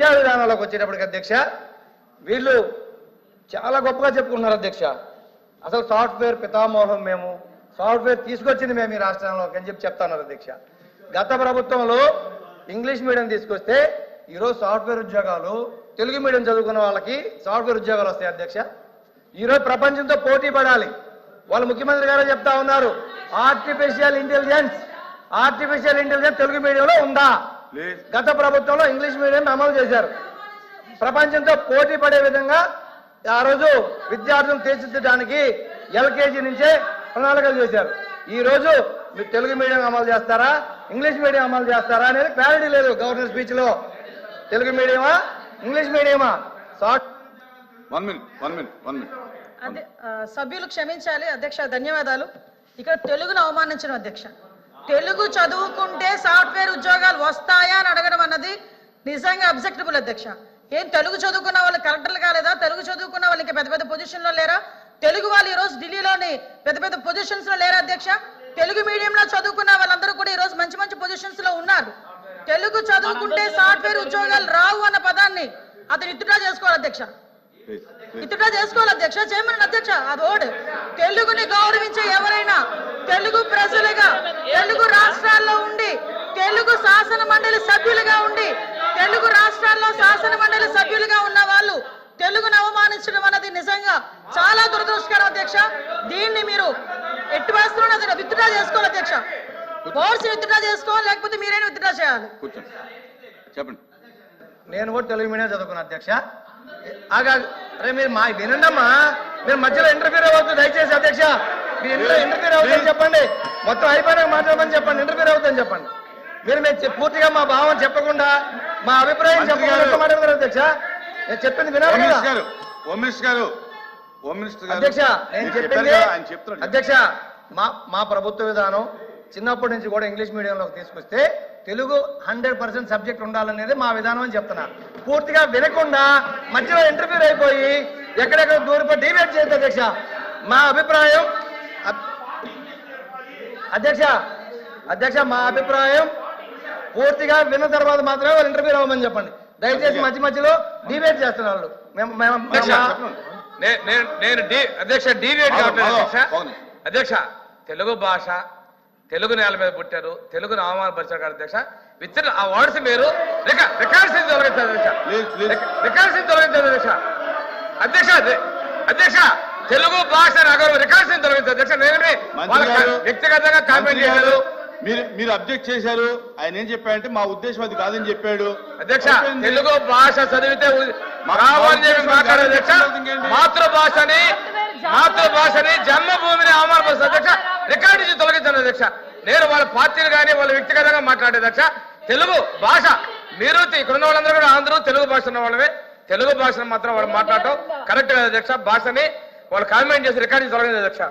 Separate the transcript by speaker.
Speaker 1: విద్యా విధానాలకు వచ్చేటప్పటికి అధ్యక్ష వీళ్ళు చాలా గొప్పగా చెప్పుకుంటున్నారు అధ్యక్ష. అసలు సాఫ్ట్వేర్ పితామోహం మేము, సాఫ్ట్వేర్ తీసుకొచ్చింది మేము ఈ రాష్ట్రంలోకి అని చెప్తున్నారు అధ్యక్ష. గత ప్రభుత్వంలో ఇంగ్లీష్ మీడియం తీసుకొస్తే ఈరోజు సాఫ్ట్వేర్ ఉద్యోగాలు, తెలుగు మీడియం చదువుకున్న వాళ్ళకి సాఫ్ట్వేర్ ఉద్యోగాలు వస్తాయి అధ్యక్ష. ఈరోజు ప్రపంచంతో పోటీ పడాలి. వాళ్ళు ముఖ్యమంత్రి గారు చెప్తా ఉన్నారు ఆర్టిఫిషియల్ ఇంటెలిజెన్స్ తెలుగు మీడియంలో ఉందా? గత ప్రభుత్వంలో ఇంగ్లీష్ మీడియం అమలు చేశారు. ప్రపంచంతో పోటీ పడే విధంగా ఆ రోజు విద్యార్థులను తీర్చిదిద్దడానికి ఎల్కేజీ నుంచే ప్రణాళికలు చేశారు. ఈ రోజు మీరు తెలుగు మీడియం అమలు చేస్తారా, ఇంగ్లీష్ మీడియం అమలు చేస్తారా అనేది క్లారిటీ లేదు గవర్నర్ స్పీచ్ లో. తెలుగు మీడియమా, ఇంగ్లీష్ మీడియమా?
Speaker 2: సభ్యులు క్షమించాలి అధ్యక్ష, ధన్యవాదాలు. ఇక్కడ తెలుగును అవమానించడం అధ్యక్ష. తెలుగు చదువుకుంటే సాఫ్ట్వేర్ ఉద్యోగాలు వస్తాయా అని అడగడం అన్నది నిజంగా అబ్జెక్టబుల్ అధ్యక్ష. ఏం తెలుగు చదువుకున్న వాళ్ళు కలెక్టర్లు కాలేదా? తెలుగు చదువుకున్న వాళ్ళకి పెద్ద పెద్ద పొజిషన్లో లేరా? తెలుగు వాళ్ళు ఈ రోజు ఢిల్లీలోని పెద్ద పెద్ద పొజిషన్స్ లో లేరా అధ్యక్ష? తెలుగు మీడియంలో చదువుకున్న వాళ్ళందరూ కూడా ఈ రోజు మంచి మంచి పొజిషన్స్ లో ఉన్నారు. తెలుగు చదువుకుంటే సాఫ్ట్వేర్ ఉద్యోగాలు రావు అన్న పదాన్ని అతను ఇత్తుడా చేసుకోవాలి అధ్యక్ష, ఇత్తుడా చేసుకోవాలి అధ్యక్ష, చేయమని అధ్యక్ష. అది ఓడు తెలుగుని గౌరవించే ఎవరైనా తెలుగు ప్రజలుగా తెలుగు రాష్ట్రాల్లో ఉండి తెలుగు శాసన మండలి సభ్యులుగా ఉండి తెలుగు రాష్ట్రాల్లో శాసన మండలి సభ్యులుగా ఉన్న వాళ్ళు తెలుగును అవమానించడం అన్నది నిజంగా చాలా దురదృష్టకరం అధ్యక్ష. దీన్ని మీరు ఎట్టి వేస్తున్నది విత్డ్రా చేసుకోవాలి అధ్యక్ష. బోర్డ్స్ విత్డ్రా చేసుకోవాలి, లేకపోతే మీరైనా విత్డ్రా చేయాలి.
Speaker 1: చెప్పండి. నేను కూడా తెలుగు మీడియం చదువుకున్నా అధ్యక్ష. అరే మీరు మా వినండమ్మా, మీరు మధ్యలో ఇంటర్ఫీర్ అవ్వద్దు దయచేసి అధ్యక్ష. మీరు ఇంటర్ఫీర్ అవుతుందని చెప్పండి, మొత్తం అయిపోయినాక మాట్లాడమని చెప్పండి, ఇంటర్ఫీర్ అవుతుందని చెప్పండి. మీరు మేము పూర్తిగా మా భావం చెప్పకుండా మా అభిప్రాయం చెప్పకుండా మాట్లాడతారు అధ్యక్ష. నేను చెప్పింది వినాలి కదా అధ్యక్ష. నేను చెప్పింది అధ్యక్ష, మా ప్రభుత్వ విధానం చిన్నప్పటి నుంచి కూడా ఇంగ్లీష్ మీడియంలోకి తీసుకొస్తే తెలుగు 100% సబ్జెక్ట్ ఉండాలనేది మా విధానం అని చెప్తున్నా. పూర్తిగా వినకుండా మధ్యలో ఇంటర్వ్యూ అయిపోయి ఎక్కడెక్కడ దూరిపోయి డిబేట్ చేయొద్దు అధ్యక్ష. మా అభిప్రాయం అధ్యక్ష మా అభిప్రాయం పూర్తిగా విన్న తర్వాత మాత్రమే వాళ్ళు ఇంటర్వ్యూ అవ్వమని చెప్పండి దయచేసి. మధ్యలో డిబేట్ చేస్తున్నారు.
Speaker 3: అధ్యక్ష తెలుగు భాష తెలుగు నేల మీద పుట్టారు, తెలుగును అవమానపరిచారు కదా అధ్యక్ష. విత్ ఆ వర్డ్స్ మీరు రికార్డ్స్ తొలగించారు అధ్యక్ష. అధ్యక్ష తెలుగు భాష రికార్డ్స్ తొలగించారు అధ్యక్ష. నేనే వ్యక్తిగతంగా కామెంట్ చేశారు,
Speaker 4: మీరు అబ్జెక్ట్ చేశారు. ఆయన ఏం చెప్పాడంటే మా ఉద్దేశం అది కాదని చెప్పాడు
Speaker 3: అధ్యక్ష. తెలుగు భాష చదివితే మాట్లాడే అధ్యక్ష. మాతృభాషని జన్మభూమిని అవమానపరుస్తారు అధ్యక్ష. రికార్డు నుంచి తొలగించాను అధ్యక్ష. నేను వాళ్ళ పార్టీలు కానీ వాళ్ళ వ్యక్తిగతంగా మాట్లాడే అధ్యక్ష. తెలుగు భాష మీరు ఇక్కడ ఉన్న వాళ్ళందరూ కూడా అందరూ తెలుగు భాష ఉన్న వాళ్ళమే. తెలుగు భాషను మాత్రం వాళ్ళు మాట్లాడటం కరెక్ట్ కదా అధ్యక్ష. భాషని వాళ్ళు కామెంట్ చేసి రికార్డు నుంచి తొలగించారు అధ్యక్ష.